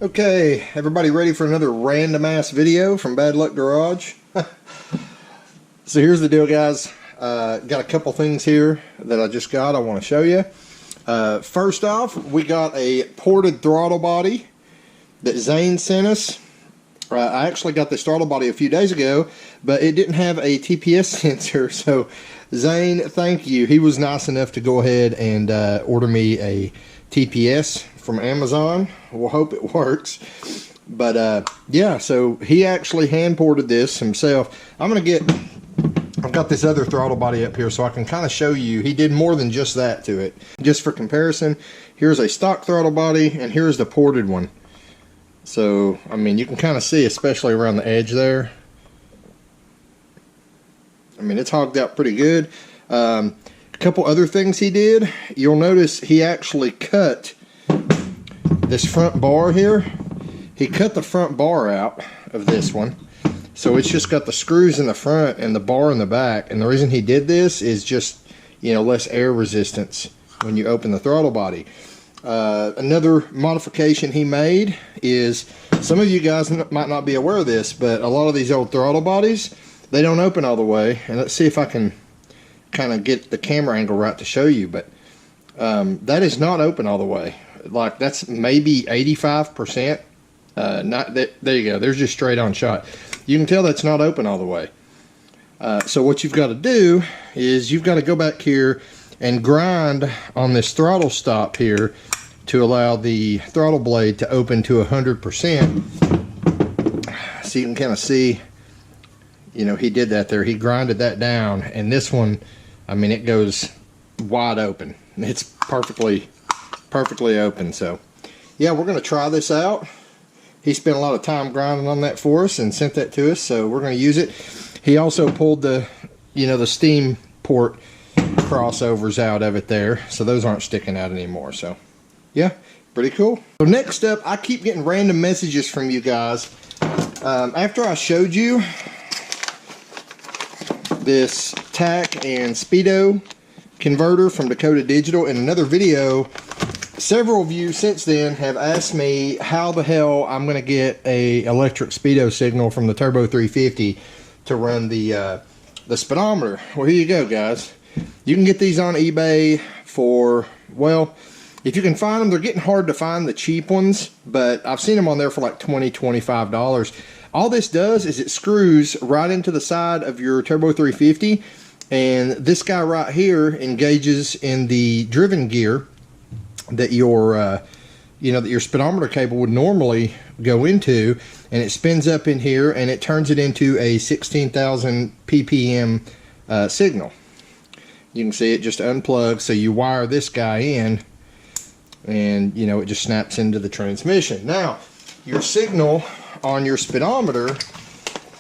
Okay, everybody ready for another random ass video from Bad Luck Garage? So here's the deal, guys. Got a couple things here that I just got I want to show you. First off, we got a ported throttle body that Zane sent us. I actually got this throttle body a few days ago, but it didn't have a TPS sensor, so Zane, thank you. He was nice enough to go ahead and order me a TPS from Amazon. We'll hope it works. But yeah, so he actually hand ported this himself. I've got this other throttle body up here so I can kind of show you. He did more than just that to it. Just for comparison, here's a stock throttle body and here's the ported one. So, I mean, you can kind of see, especially around the edge there. I mean, it's hogged out pretty good. A couple other things he did. You'll notice he actually cut this front bar here. He cut the front bar out of this one. So it's just got the screws in the front and the bar in the back. And the reason he did this is just, you know, less air resistance when you open the throttle body. Another modification he made is, some of you guys might not be aware of this, but a lot of these old throttle bodies, they don't open all the way. And let's see if I can kind of get the camera angle right to show you, but that is not open all the way. Like, that's maybe 85%. Not that, there you go, there's just straight on shot. You can tell that's not open all the way. So what you've got to do is you've got to go back here and grind on this throttle stop here to allow the throttle blade to open to 100%. So you can kind of see, you know, he did that there. He grinded that down, and this one, I mean, it goes wide open. It's perfectly open. So yeah, we're going to try this out. He spent a lot of time grinding on that for us and sent that to us, so we're going to use it. He also pulled the, you know, the steam port crossovers out of it there, so those aren't sticking out anymore. So yeah, pretty cool. So next up, I keep getting random messages from you guys. After I showed you this TAC and speedo converter from Dakota Digital in another video, several of you since then have asked me how the hell I'm going to get a electric speedo signal from the Turbo 350 to run the speedometer. Well, here you go, guys. You can get these on eBay for, well, if you can find them. They're getting hard to find, the cheap ones, but I've seen them on there for like $20, $25. All this does is it screws right into the side of your Turbo 350, and this guy right here engages in the driven gear that your you know, that your speedometer cable would normally go into, and it spins up in here and it turns it into a 16,000 ppm signal. You can see it just unplugs, so you wire this guy in and, you know, it just snaps into the transmission. Now, your signal on your speedometer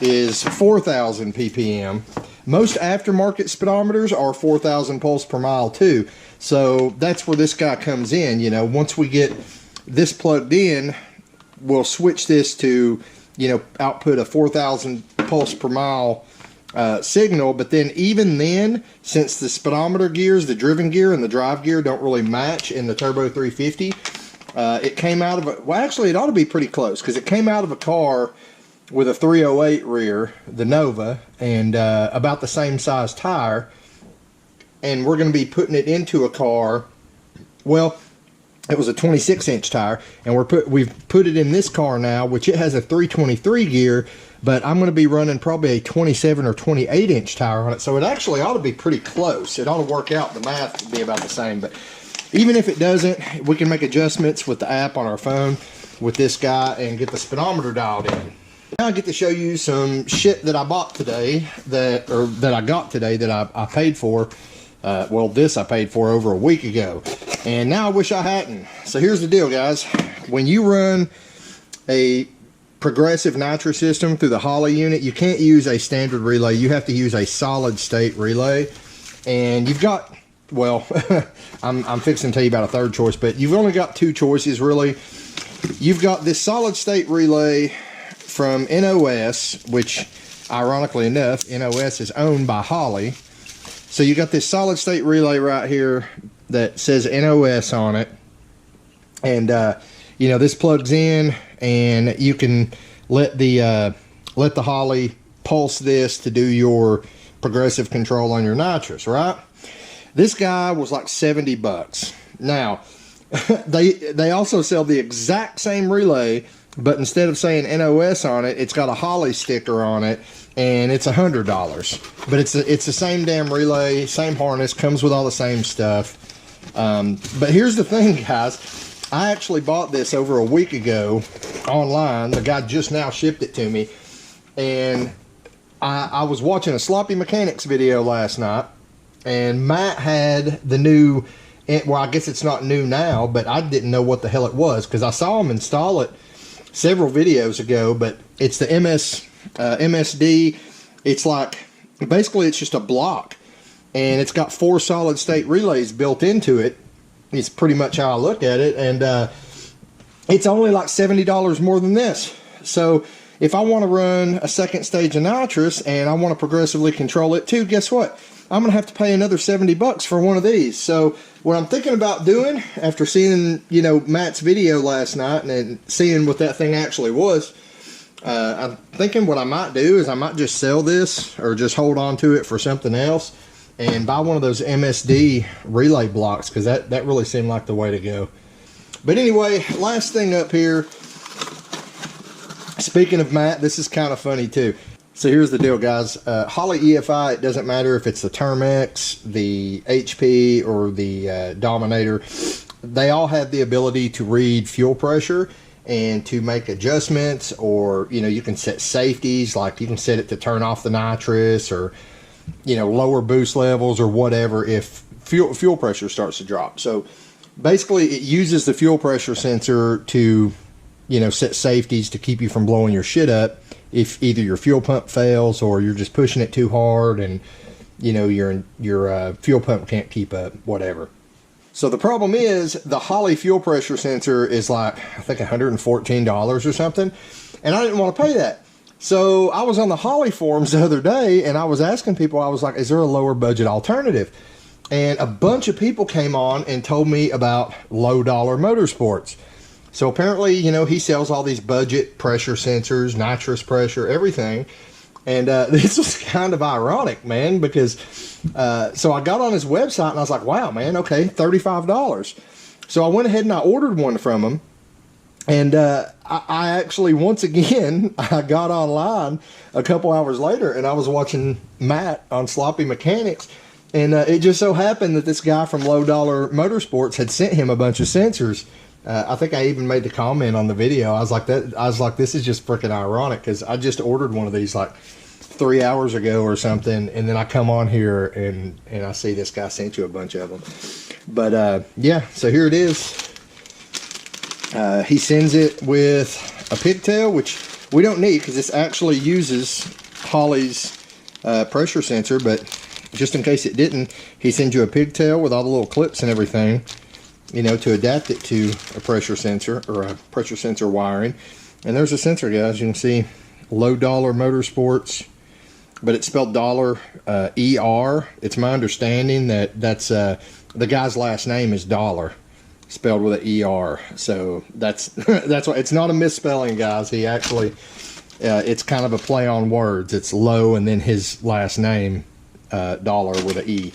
is 4,000 ppm. Most aftermarket speedometers are 4,000 pulse per mile too. So that's where this guy comes in. You know, once we get this plugged in, we'll switch this to, you know, output a 4,000 pulse per mile signal. But then even then, since the speedometer gears, the driven gear and the drive gear don't really match in the Turbo 350, it came out of a, well, actually it ought to be pretty close, because it came out of a car with a 308 rear, the Nova, and about the same size tire, and we're going to be putting it into a car. Well, it was a 26-inch tire, and we've put it in this car now, which it has a 323 gear, but I'm going to be running probably a 27 or 28-inch tire on it, so it actually ought to be pretty close. It ought to work out. The math would be about the same, but even if it doesn't, we can make adjustments with the app on our phone with this guy and get the speedometer dialed in. Now I get to show you some shit that I bought today, that I got today, that I paid for. Well, this I paid for over a week ago, and now I wish I hadn't. So here's the deal, guys. When you run a progressive nitrous system through the Holley unit, you can't use a standard relay. You have to use a solid state relay, and you've got, well, I'm fixing to tell you about a third choice, but you've only got two choices really. You've got this solid state relay from NOS, which ironically enough, NOS is owned by Holley. So you got this solid state relay right here that says NOS on it, and you know, this plugs in, and you can let the Holley pulse this to do your progressive control on your nitrous, right? This guy was like 70 bucks. Now, they also sell the exact same relay, but instead of saying NOS on it, it's got a Holley sticker on it, and it's $100. But it's the same damn relay, same harness, comes with all the same stuff. But here's the thing, guys. I actually bought this over a week ago online. The guy just now shipped it to me, and I was watching a Sloppy Mechanics video last night, and Matt had the new, well, I guess it's not new now, but I didn't know what the hell it was because I saw him install it several videos ago. But it's the MSD. It's like, basically it's just a block, and it's got 4 solid state relays built into it. It's pretty much how I look at it, and it's only like $70 more than this. So if I want to run a second stage of nitrous and I want to progressively control it too, guess what? I'm going to have to pay another 70 bucks for one of these. So what I'm thinking about doing after seeing, you know, Matt's video last night and seeing what that thing actually was, I'm thinking what I might do is I might just sell this or just hold on to it for something else and buy one of those MSD relay blocks, because that really seemed like the way to go. But anyway, last thing up here, speaking of Matt, this is kind of funny too. So here's the deal, guys. Holley EFI, it doesn't matter if it's the Termex, the HP, or the Dominator. They all have the ability to read fuel pressure and to make adjustments, or, you know, you can set safeties, like you can set it to turn off the nitrous, or, you know, lower boost levels or whatever if fuel pressure starts to drop. So basically it uses the fuel pressure sensor to, you know, set safeties to keep you from blowing your shit up if either your fuel pump fails or you're just pushing it too hard and, you know, your fuel pump can't keep up, whatever. So the problem is the Holley fuel pressure sensor is like, I think $114 or something, and I didn't want to pay that. So I was on the Holley forums the other day, and I was asking people, I was like, is there a lower budget alternative? And a bunch of people came on and told me about Low Dollar Motorsports. So apparently, you know, he sells all these budget pressure sensors, nitrous pressure, everything. And this was kind of ironic, man, because so I got on his website and I was like, wow, man, okay, $35. So I went ahead and I ordered one from him. And I actually, once again, I got online a couple hours later and I was watching Matt on Sloppy Mechanics. And it just so happened that this guy from Low Dollar Motorsports had sent him a bunch of sensors. I think I even made the comment on the video. I was like, this is just freaking ironic, because I just ordered one of these like 3 hours ago or something, and then I come on here and I see this guy sent you a bunch of them. But yeah, so here it is. He sends it with a pigtail, which we don't need because this actually uses Holley's pressure sensor, but just in case it didn't, he sends you a pigtail with all the little clips and everything, you know, to adapt it to a pressure sensor or a pressure sensor wiring. And there's a sensor, guys. You can see Low Dollar Motorsports, but it's spelled dollar ER. It's my understanding that that's the guy's last name is Dollar, spelled with an ER. So that's that's why it's not a misspelling, guys. He actually it's kind of a play on words. It's Low and then his last name, Dollar with an E.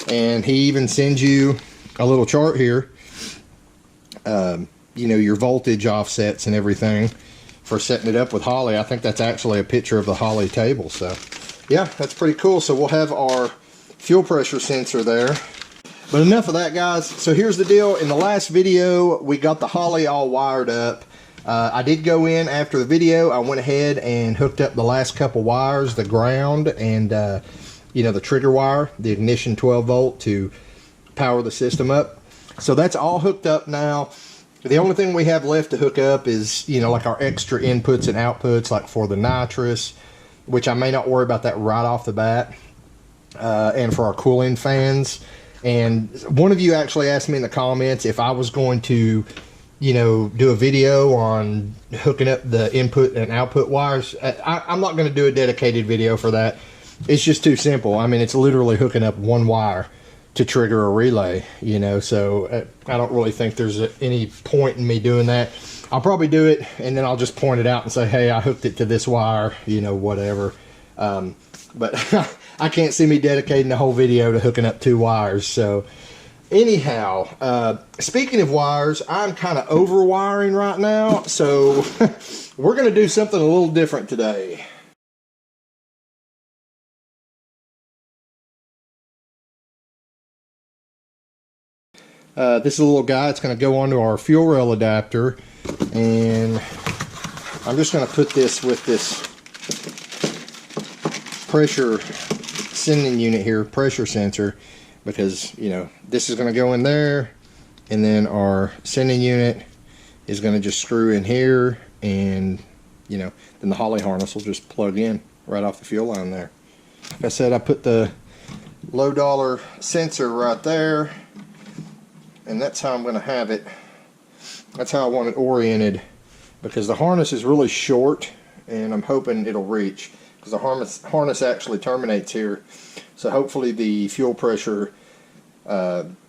And he even sends you a little chart here, you know, your voltage offsets and everything for setting it up with Holley. I think that's actually a picture of the Holley table. So yeah, that's pretty cool. So we'll have our fuel pressure sensor there. But enough of that, guys. So here's the deal. In the last video, we got the Holley all wired up. I did go in after the video. I went ahead and hooked up the last couple wires, the ground and you know, the trigger wire, the ignition 12 volt to power the system up. So that's all hooked up now. The only thing we have left to hook up is, you know, like our extra inputs and outputs, like for the nitrous, which I may not worry about that right off the bat, and for our cooling fans. And one of you actually asked me in the comments if I was going to, you know, do a video on hooking up the input and output wires. I'm not going to do a dedicated video for that. It's just too simple. I mean, it's literally hooking up one wire to trigger a relay, you know. So I don't really think there's any point in me doing that. I'll probably do it, and then I'll just point it out and say, hey, I hooked it to this wire, you know, whatever. But I can't see me dedicating the whole video to hooking up 2 wires. So anyhow, speaking of wires, I'm kind of over wiring right now, so we're going to do something a little different today. This is a little guy. It's going to go onto our fuel rail adapter, and I'm just going to put this with this pressure sending unit here, pressure sensor, because, you know, this is going to go in there, and then our sending unit is going to just screw in here, and, you know, then the Holly harness will just plug in right off the fuel line there. Like I said, I put the low dollar sensor right there, and that's how I'm going to have it. That's how I want it oriented, because the harness is really short, and I'm hoping it'll reach, because the harness actually terminates here. So hopefully the fuel pressure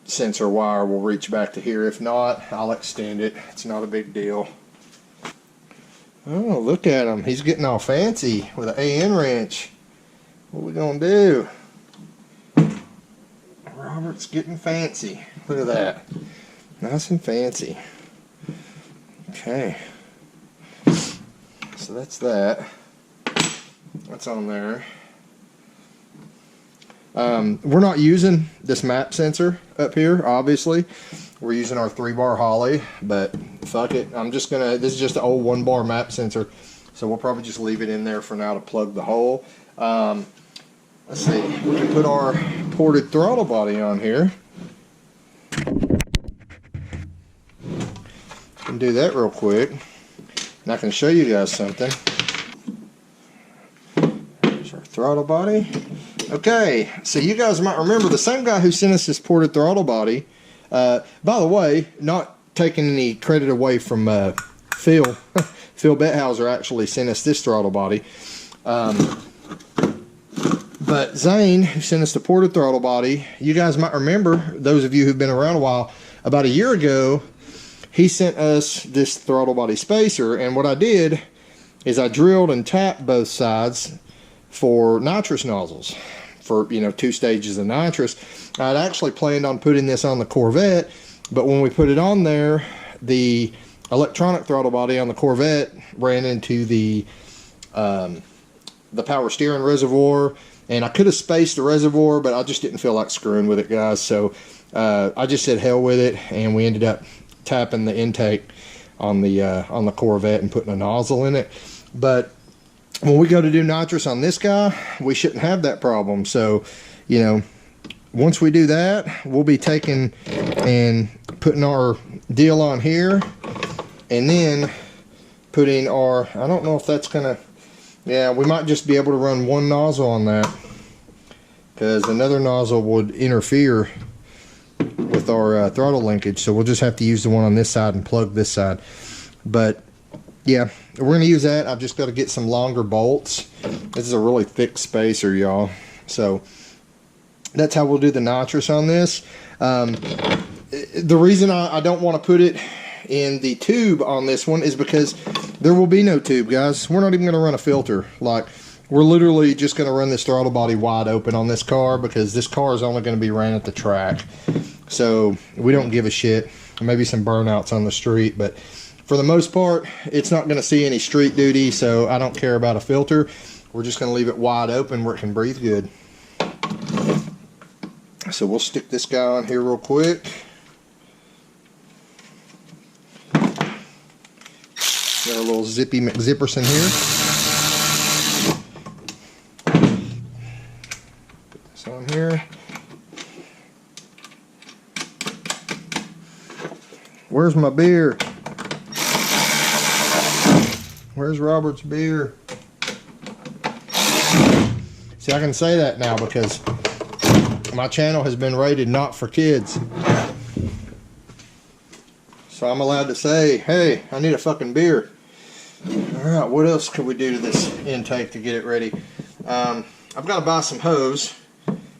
sensor wire will reach back to here. If not, I'll extend it. It's not a big deal. Oh, look at him. He's getting all fancy with an AN wrench. What are we going to do? Robert's getting fancy. Look at that. Nice and fancy. Okay. So that's that. That's on there. We're not using this map sensor up here, obviously. We're using our 3-bar Holly, but fuck it. I'm just gonna, this is just an old 1-bar map sensor, so we'll probably just leave it in there for now to plug the hole. Let's see, we can put our ported throttle body on here. Can do that real quick, and I can show you guys something. There's our throttle body. Okay, so you guys might remember the same guy who sent us this ported throttle body. By the way, not taking any credit away from Phil. Phil Bethauser actually sent us this throttle body. But Zane, who sent us the ported throttle body, you guys might remember, those of you who've been around a while, about a year ago, he sent us this throttle body spacer, and what I did is I drilled and tapped both sides for nitrous nozzles, for, you know, 2 stages of nitrous. I'd actually planned on putting this on the Corvette, but when we put it on there, the electronic throttle body on the Corvette ran into the power steering reservoir, and I could have spaced the reservoir, but I just didn't feel like screwing with it, guys. So I just said hell with it, and we ended up tapping the intake on the Corvette and putting a nozzle in it. But when we go to do nitrous on this guy, we shouldn't have that problem. So, you know, once we do that, we'll be taking and putting our deal on here, and then putting our, I don't know if that's gonna, yeah, we might just be able to run 1 nozzle on that, because another nozzle would interfere with our throttle linkage. So we'll just have to use the one on this side and plug this side. But yeah, we're going to use that. I've just got to get some longer bolts. This is a really thick spacer, y'all. So that's how we'll do the nitrous on this. The reason I don't want to put it in the tube on this one is because there will be no tube, guys. We're not even going to run a filter. Like, we're literally just going to run this throttle body wide open on this car, because this car is only going to be ran at the track. So we don't give a shit. Maybe some burnouts on the street, but for the most part, it's not going to see any street duty, so I don't care about a filter. We're just going to leave it wide open where it can breathe good. So we'll stick this guy on here real quick. Got a little zippy McZipperson here. Put this on here. Where's my beer? Where's Robert's beer? See, I can say that now because my channel has been rated not for kids. So I'm allowed to say, hey, I need a fucking beer. Alright, what else could we do to this intake to get it ready? I've got to buy some hose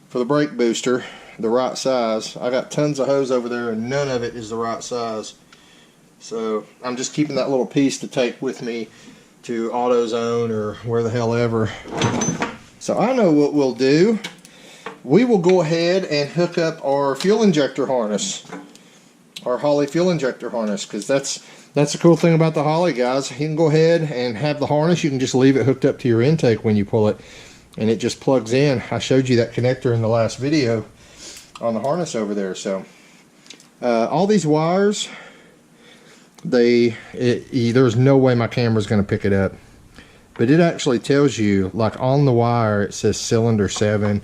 for the brake booster. the right size. I got tons of hose over there and none of it is the right size. So I'm just keeping that little piece to take with me to AutoZone or where the hell ever. So I know what we'll do. We will go ahead and hook up our fuel injector harness, our Holley fuel injector harness, because that's the cool thing about the Holley, guys. You can go ahead and have the harness. You can just leave it hooked up to your intake when you pull it, and it just plugs in. I showed you that connector in the last video on the harness over there. So all these wires, there's no way my camera's going to pick it up, but it actually tells you, like on the wire it says cylinder 7,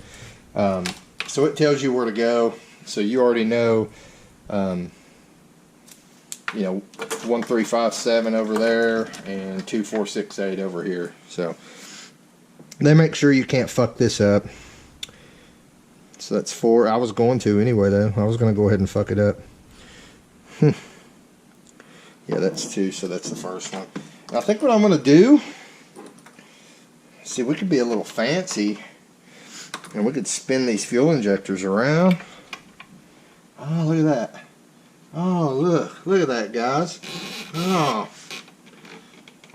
so it tells you where to go. So you already know, you know, 1357 over there and 2468 over here. So they make sure you can't fuck this up. So that's 4. I was going to anyway though. I was going to go ahead and fuck it up. Yeah, that's 2, so that's the first one. And I think what I'm going to do, see, we could be a little fancy and we could spin these fuel injectors around. Oh, look at that. Oh, look at that, guys. Oh,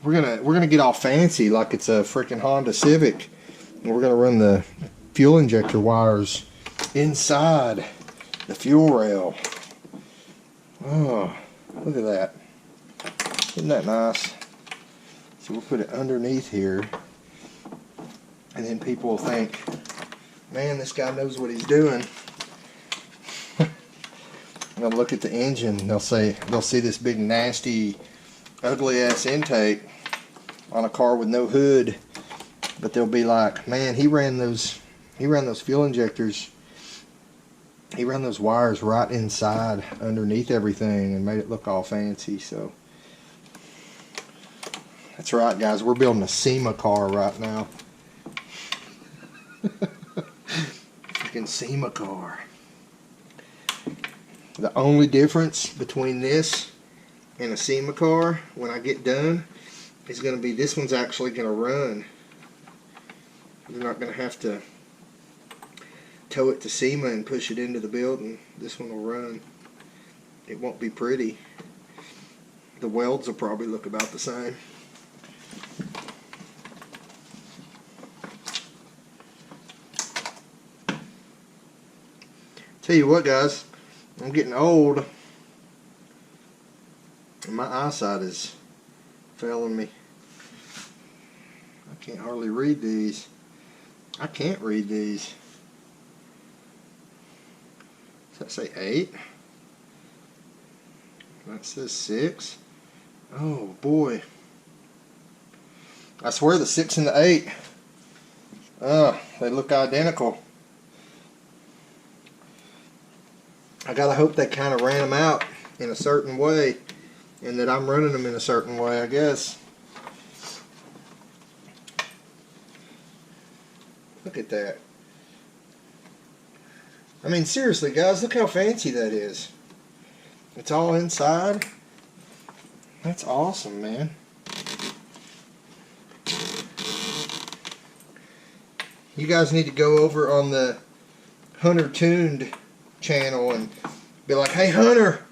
we're gonna get all fancy like it's a freaking Honda Civic, and we're gonna run the fuel injector wires inside the fuel rail. Oh, look at that. Isn't that nice? So we'll put it underneath here, and then people will think, man, this guy knows what he's doing. They'll look at the engine, they'll see this big nasty ugly ass intake on a car with no hood, but they'll be like, man, he ran those fuel injectors, he ran those wires right inside underneath everything and made it look all fancy. So that's right, guys, we're building a SEMA car right now. Freaking SEMA car. The only difference between this and a SEMA car when I get done is going to be this one's actually going to run. You're not going to have to tow it to SEMA and push it into the building. This one will run. It won't be pretty. The welds will probably look about the same. Tell you what, guys, I'm getting old and my eyesight is failing me. I can't hardly read these. I can't read these. Does that say 8? That says 6. Oh boy. I swear the 6 and the 8, they look identical. I gotta hope they kind of ran them out in a certain way and that I'm running them in a certain way, I guess. Look at that. I mean, seriously, guys, look how fancy that is. It's all inside. That's awesome, man. You guys need to go over on the Hunter Tuned channel and be like, hey Hunter,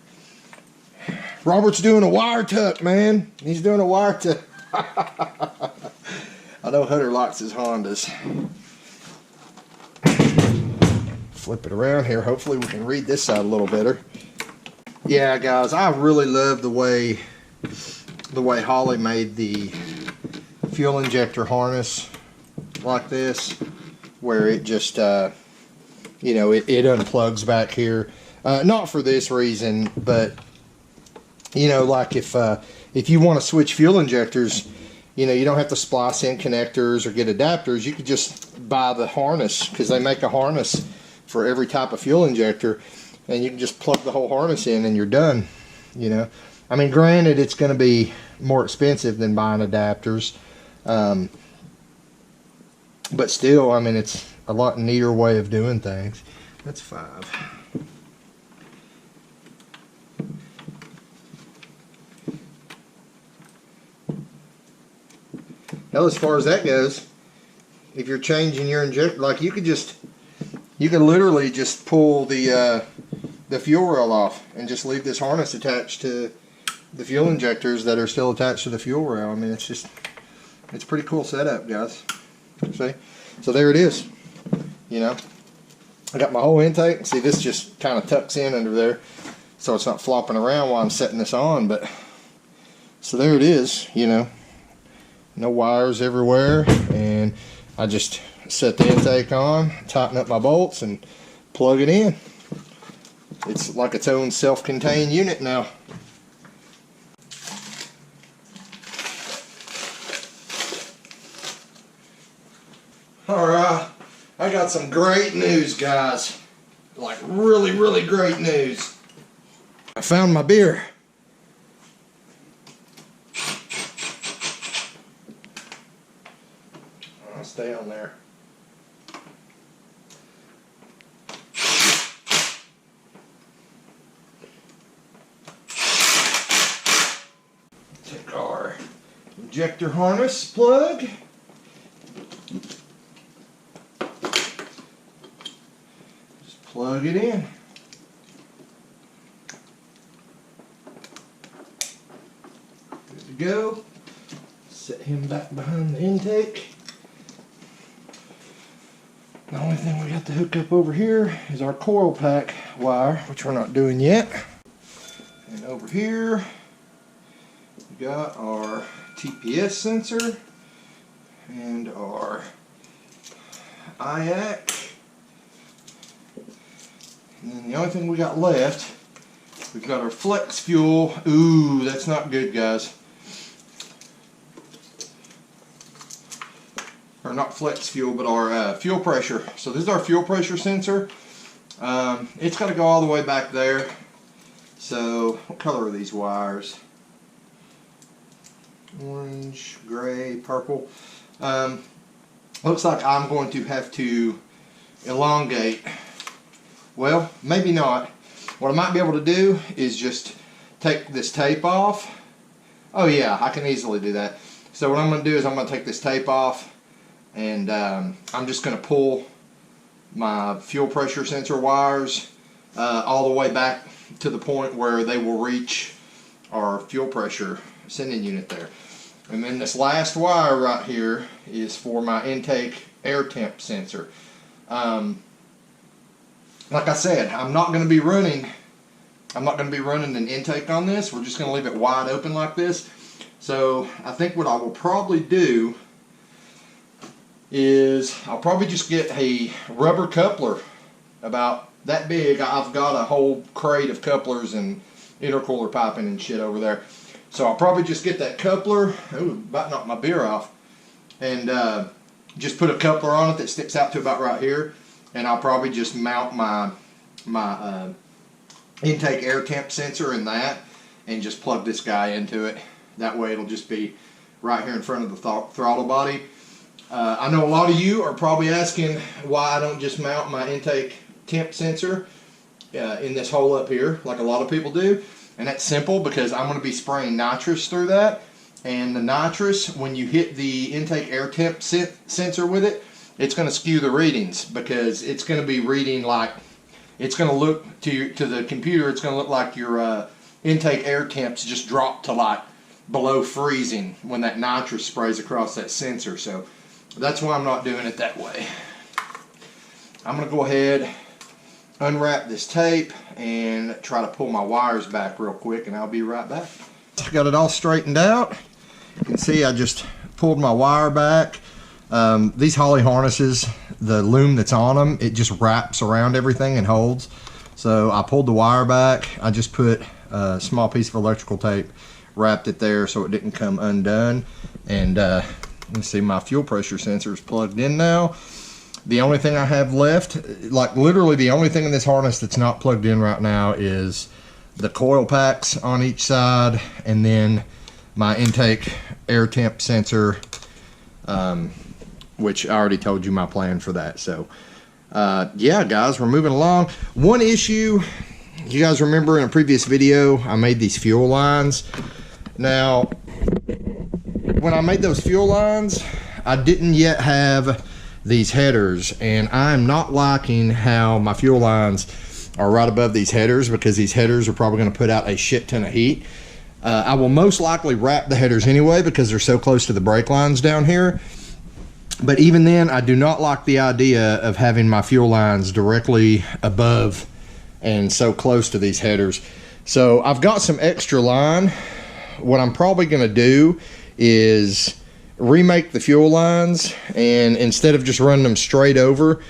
Robert's doing a wire tuck, man. He's doing a wire tuck. I know Hunter likes his Hondas. Flip it around here. Hopefully we can read this side a little better. Yeah, guys, I really love the way Holley made the fuel injector harness like this, where it just you know, it unplugs back here. Not for this reason, but you know, like if you want to switch fuel injectors, you know, you don't have to splice in connectors or get adapters. You could just buy the harness, because they make a harness for every type of fuel injector, and you can just plug the whole harness in and you're done. You know, I mean, granted, it's going to be more expensive than buying adapters, but still, I mean, it's a lot neater way of doing things. That's 5. Now, as far as that goes, if you're changing your injector, like you could just You can literally just pull the fuel rail off and just leave this harness attached to the fuel injectors that are still attached to the fuel rail. I mean, it's a pretty cool setup, guys. See? So there it is. You know, I got my whole intake. See, this just kind of tucks in under there, so it's not flopping around while I'm setting this on. But so there it is. You know, no wires everywhere, and I just set the intake on, tighten up my bolts, and plug it in. It's like its own self-contained unit now. Alright, I got some great news, guys. Like really, really great news. I found my beer. I'll stay on there. Take our injector harness plug. Just plug it in. Good to go. Set him back behind the intake. The only thing we got to hook up over here is our coil pack wire, which we're not doing yet. And over here, we got our TPS sensor and our IAC. And then the only thing we got left, we've got our flex fuel. Ooh, that's not good, guys. Or not flex fuel, but our fuel pressure. So this is our fuel pressure sensor. It's got to go all the way back there. So what color are these wires? Orange, gray, purple. Looks like I'm going to have to elongate. Well, maybe not. What I might be able to do is just take this tape off. Oh yeah, I can easily do that. So what I'm going to do is I'm going to take this tape off, and I'm just going to pull my fuel pressure sensor wires all the way back to the point where they will reach our fuel pressure sending unit there. And then this last wire right here is for my intake air temp sensor. Like I said, I'm not going to be running an intake on this. We're just going to leave it wide open like this. So I think what I will probably do is I'll probably just get a rubber coupler about that big. I've got a whole crate of couplers and intercooler piping and shit over there. So I'll probably just get that coupler. Ooh, about knocked my beer off. And just put a coupler on it that sticks out to about right here. And I'll probably just mount my intake air temp sensor in that and just plug this guy into it. That way it'll just be right here in front of the throttle body. I know a lot of you are probably asking why I don't just mount my intake temp sensor in this hole up here like a lot of people do. And that's simple, because I'm going to be spraying nitrous through that. And the nitrous, when you hit the intake air temp sensor with it, it's going to skew the readings, because it's going to be reading like, it's going to look to the computer, it's going to look like your intake air temps just dropped to like below freezing when that nitrous sprays across that sensor. So that's why I'm not doing it that way. I'm going to go ahead, unwrap this tape, and try to pull my wires back real quick, and I'll be right back. Got it all straightened out. You can see I just pulled my wire back. These Holley harnesses, the loom that's on them, it just wraps around everything and holds. So I pulled the wire back. I just put a small piece of electrical tape, wrapped it there so it didn't come undone. And you see my fuel pressure sensor is plugged in now. The only thing I have left, like literally the only thing in this harness that's not plugged in right now, is the coil packs on each side, and then my intake air temp sensor, which I already told you my plan for that. So yeah, guys, we're moving along. One issue, you guys remember in a previous video I made these fuel lines. Now when I made those fuel lines, I didn't yet have these headers, and I'm not liking how my fuel lines are right above these headers, because these headers are probably going to put out a shit ton of heat. I will most likely wrap the headers anyway because they're so close to the brake lines down here. But even then, I do not like the idea of having my fuel lines directly above and so close to these headers. So I've got some extra line. What I'm probably going to do is remake the fuel lines, and instead of just running them straight over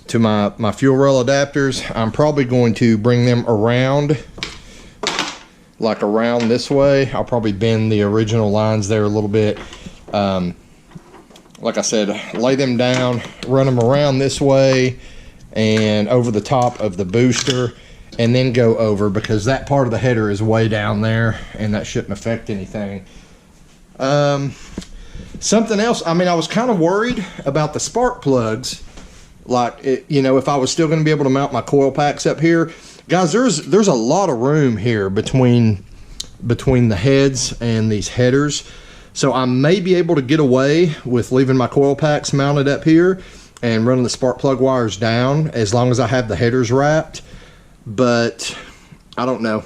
to my fuel rail adapters, I'm probably going to bring them around, like around this way. I'll probably bend the original lines there a little bit. Like I said, lay them down, run them around this way and over the top of the booster, and then go over, because that part of the header is way down there and that shouldn't affect anything. Something else, I mean, I was kind of worried about the spark plugs. Like, you know, if I was still going to be able to mount my coil packs up here. Guys, there's a lot of room here between the heads and these headers. So I may be able to get away with leaving my coil packs mounted up here and running the spark plug wires down, as long as I have the headers wrapped. But I don't know.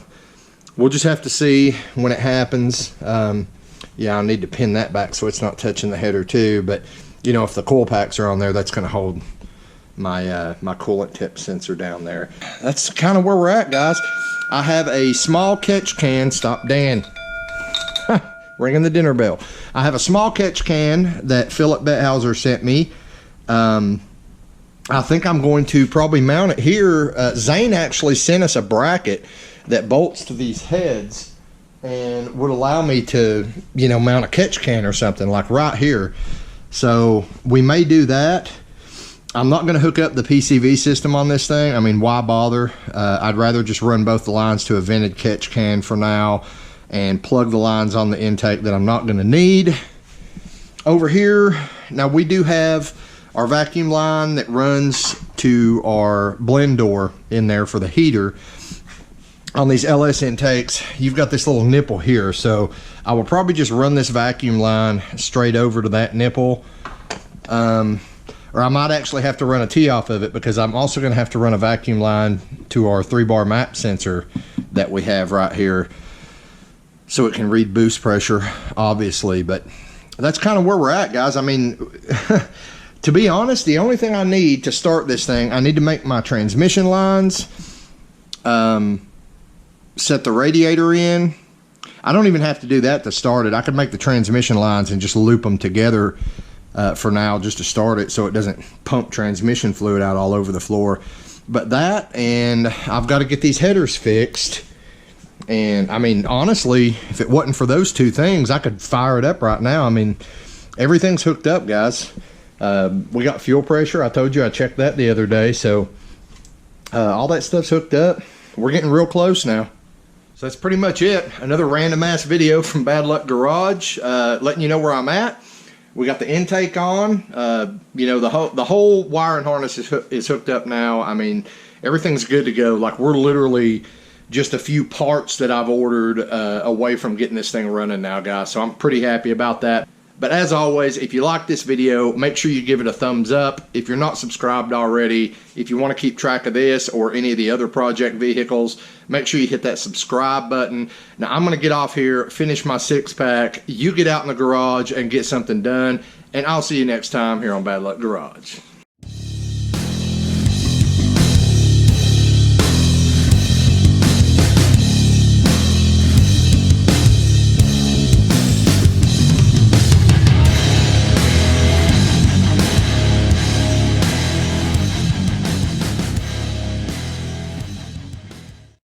We'll just have to see when it happens. Yeah, I need to pin that back so it's not touching the header too. But, you know, if the coil packs are on there, that's going to hold my my coolant tip sensor down there. That's kind of where we're at, guys. I have a small catch can. Stop, Dan. Ringing the dinner bell. I have a small catch can that Philip Bethauser sent me. I think I'm going to probably mount it here. Zane actually sent us a bracket that bolts to these heads and would allow me to, you know, mount a catch can or something, like right here. So we may do that. I'm not going to hook up the PCV system on this thing. I mean, why bother? I'd rather just run both the lines to a vented catch can for now and plug the lines on the intake that I'm not going to need. Over here, now we do have our vacuum line that runs to our blend door in there for the heater. On these LS intakes, you've got this little nipple here, so I will probably just run this vacuum line straight over to that nipple. Or I might actually have to run a tee off of it, because I'm also going to have to run a vacuum line to our 3-bar map sensor that we have right here, so it can read boost pressure, obviously. But that's kind of where we're at, guys. I mean, to be honest, the only thing I need to start this thing, I need to make my transmission lines, set the radiator in. I don't even have to do that to start it. I could make the transmission lines and just loop them together for now, just to start it, so it doesn't pump transmission fluid out all over the floor. But that, and I've got to get these headers fixed. And I mean, honestly, if it wasn't for those two things, I could fire it up right now. I mean, everything's hooked up, guys. We got fuel pressure. I told you I checked that the other day. So all that stuff's hooked up. We're getting real close now. So that's pretty much it. Another random ass video from Bad Luck Garage, letting you know where I'm at. We got the intake on. You know, the whole wiring harness is hooked up now. I mean, everything's good to go. Like, we're literally just a few parts that I've ordered away from getting this thing running now, guys. So I'm pretty happy about that. But as always, if you like this video, make sure you give it a thumbs up. If you're not subscribed already, if you want to keep track of this or any of the other project vehicles, make sure you hit that subscribe button. Now, I'm going to get off here, finish my 6-pack. You get out in the garage and get something done. And I'll see you next time here on Bad Luck Garage.